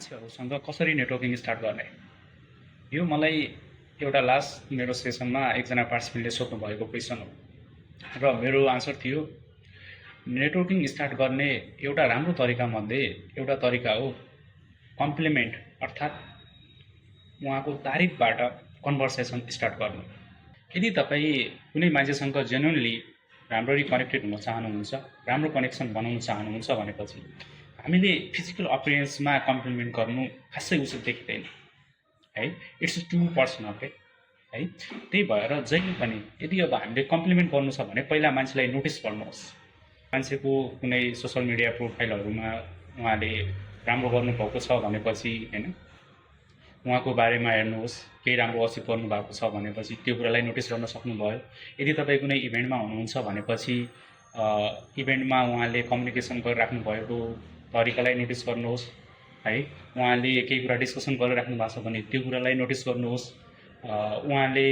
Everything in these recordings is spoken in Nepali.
मान्छेहरूसँग कसरी नेटवर्किङ स्टार्ट गर्ने यो मलाई एउटा लास्ट मेरो सेसनमा एकजना पार्टिसिपेन्टले सोध्नु भएको क्वेसन हो र मेरो आन्सर थियो नेटवर्किङ स्टार्ट गर्ने एउटा राम्रो तरिका मध्ये एउटा तरिका हो कम्प्लिमेन्ट अर्थात् उहाँको तारिफबाट कन्भर्सेसन स्टार्ट गर्नु। यदि तपाईँ कुनै मान्छेसँग जेन्युनली राम्ररी कनेक्टेड हुन चाहनुहुन्छ, राम्रो कनेक्सन बनाउन चाहनुहुन्छ भनेपछि हामीले फिजिकल अपीयरेन्समा कम्प्लिमेन्ट गर्नु खासै उचित देखिँदैन है। इट्स टु पर्सनल है। त्यही भएर जहिले पनि यदि अब हामीले कम्प्लिमेन्ट गर्नु छ भने पहिला मान्छेलाई नोटिस गर्नुहोस्। मान्छेको कुनै सोसल मिडिया प्रोफाइलहरूमा उहाँले राम्रो गर्नुभएको छ भनेपछि हैन उहाँको बारेमा हेर्नुहोस्, केही राम्रो अचिभ गर्नुभएको छ भनेपछि त्यो कुरालाई नोटिस गर्न सक्नुभयो। यदि तपाईँ कुनै इभेन्टमा हुनुहुन्छ भनेपछि इभेन्टमा उहाँले कम्युनिकेसन गरिराख्नु भएको तरिकालाई नोटिस गर्नुहोस् है। उहाँले केही कुरा डिस्कसन गरिराख्नु भएको छ भने त्यो कुरालाई नोटिस गर्नुहोस्। उहाँले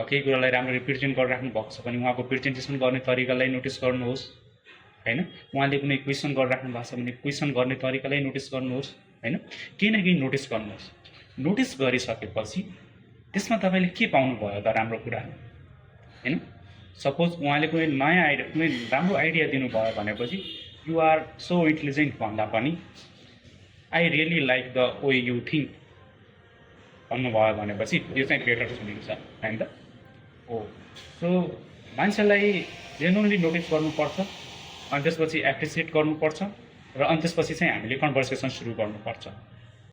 केही कुरालाई राम्ररी प्रेजेन्ट गरिराख्नु भएको छ भने उहाँको प्रेजेन्टेसन गर्ने तरिकालाई नोटिस गर्नुहोस् हैन। उहाँले कुनै क्वेसन गरिराख्नु भएको छ भने क्वेसन गर्ने तरिकालाई नोटिस गर्नुहोस् हैन। केही न केही नोटिस गर्नुहोस्। नोटिस गरिसकेपछि त्यसमा तपाईँले के पाउनुभयो त राम्रो कुरा हैन। सपोज उहाँले कुनै नयाँ आइडिया कुनै राम्रो आइडिया दिनुभयो भनेपछि यु आर सो इन्टेलिजेन्ट भन्दा पनि I really like the way you think भन्नुभयो भनेपछि यो चाहिँ बेटर सुनिन्छ हैन त हो। सो मान्छेलाई जेन्युनली नोटिस गर्नुपर्छ, अनि त्यसपछि एप्रिसिएट गर्नुपर्छ र अनि त्यसपछि चाहिँ हामीले कन्भर्सेसन सुरु गर्नुपर्छ।